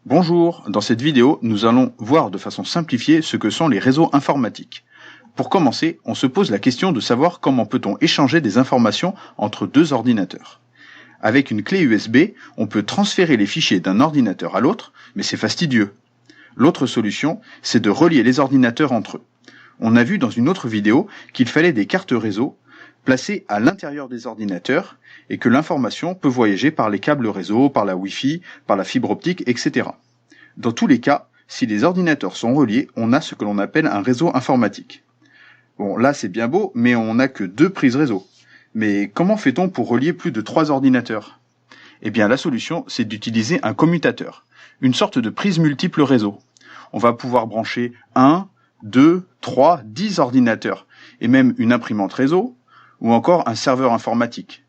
Bonjour, dans cette vidéo, nous allons voir de façon simplifiée ce que sont les réseaux informatiques. Pour commencer, on se pose la question de savoir comment peut-on échanger des informations entre deux ordinateurs. Avec une clé USB, on peut transférer les fichiers d'un ordinateur à l'autre, mais c'est fastidieux. L'autre solution, c'est de relier les ordinateurs entre eux. On a vu dans une autre vidéo qu'il fallait des cartes réseau placées à l'intérieur des ordinateurs et que l'information peut voyager par les câbles réseau, par la Wi-Fi, par la fibre optique, etc. Dans tous les cas, si les ordinateurs sont reliés, on a ce que l'on appelle un réseau informatique. Bon, là c'est bien beau, mais on n'a que 2 prises réseau. Mais comment fait-on pour relier plus de 3 ordinateurs? Eh bien la solution, c'est d'utiliser un commutateur, une sorte de prise multiple réseau. On va pouvoir brancher 1, 2, 3, 10 ordinateurs, et même une imprimante réseau, ou encore un serveur informatique.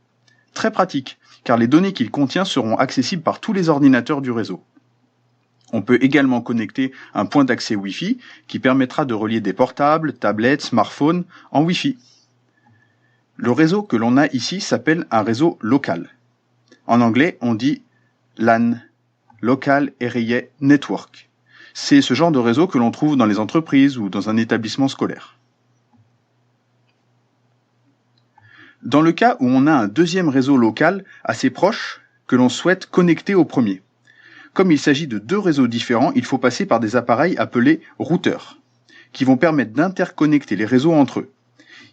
Très pratique, car les données qu'il contient seront accessibles par tous les ordinateurs du réseau. On peut également connecter un point d'accès Wi-Fi qui permettra de relier des portables, tablettes, smartphones en Wi-Fi. Le réseau que l'on a ici s'appelle un réseau local. En anglais, on dit LAN, Local Area Network. C'est ce genre de réseau que l'on trouve dans les entreprises ou dans un établissement scolaire. Dans le cas où on a un deuxième réseau local assez proche que l'on souhaite connecter au premier. Comme il s'agit de 2 réseaux différents, il faut passer par des appareils appelés routeurs, qui vont permettre d'interconnecter les réseaux entre eux.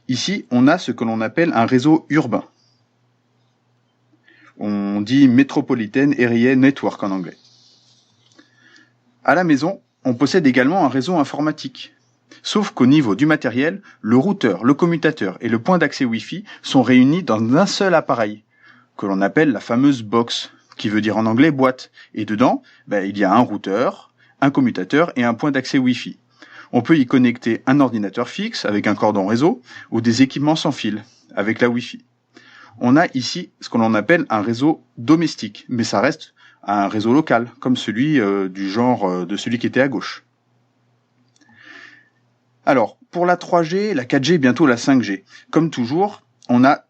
Ici, on a ce que l'on appelle un réseau urbain. On dit Metropolitan Area Network en anglais. À la maison, on possède également un réseau informatique. Sauf qu'au niveau du matériel, le routeur, le commutateur et le point d'accès Wi-Fi sont réunis dans un seul appareil, que l'on appelle la fameuse box, qui veut dire en anglais boîte. Et dedans, il y a un routeur, un commutateur et un point d'accès Wi-Fi. On peut y connecter un ordinateur fixe avec un cordon réseau ou des équipements sans fil avec la Wi-Fi. On a ici ce que l'on appelle un réseau domestique, mais ça reste un réseau local, comme celui du genre de celui qui était à gauche. Alors, pour la 3G, la 4G, bientôt la 5G. Comme toujours, on a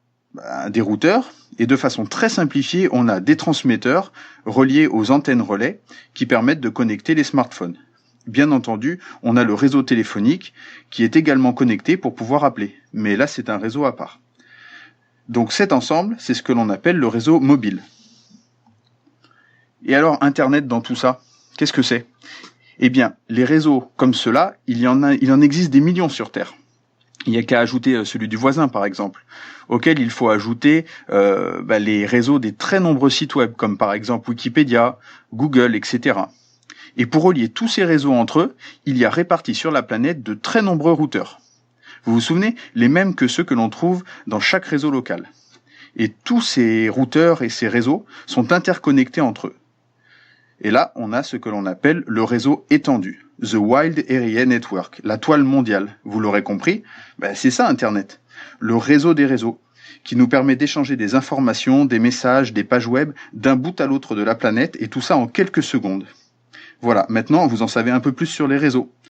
des routeurs, et de façon très simplifiée, on a des transmetteurs reliés aux antennes relais qui permettent de connecter les smartphones. Bien entendu, on a le réseau téléphonique qui est également connecté pour pouvoir appeler, mais là c'est un réseau à part. Donc cet ensemble, c'est ce que l'on appelle le réseau mobile. Et alors Internet dans tout ça, qu'est-ce que c'est ? Eh bien, les réseaux comme ceux-là, il en existe des millions sur Terre. Il n'y a qu'à ajouter celui du voisin, par exemple, auquel il faut ajouter les réseaux des très nombreux sites web, comme par exemple Wikipédia, Google, etc. Et pour relier tous ces réseaux entre eux, il y a répartis sur la planète de très nombreux routeurs. Vous vous souvenez, les mêmes que ceux que l'on trouve dans chaque réseau local. Et tous ces routeurs et ces réseaux sont interconnectés entre eux. Et là, on a ce que l'on appelle le réseau étendu, The Wide Area Network, la toile mondiale. Vous l'aurez compris, c'est ça Internet, le réseau des réseaux, qui nous permet d'échanger des informations, des messages, des pages web d'un bout à l'autre de la planète, et tout ça en quelques secondes. Voilà, maintenant vous en savez un peu plus sur les réseaux.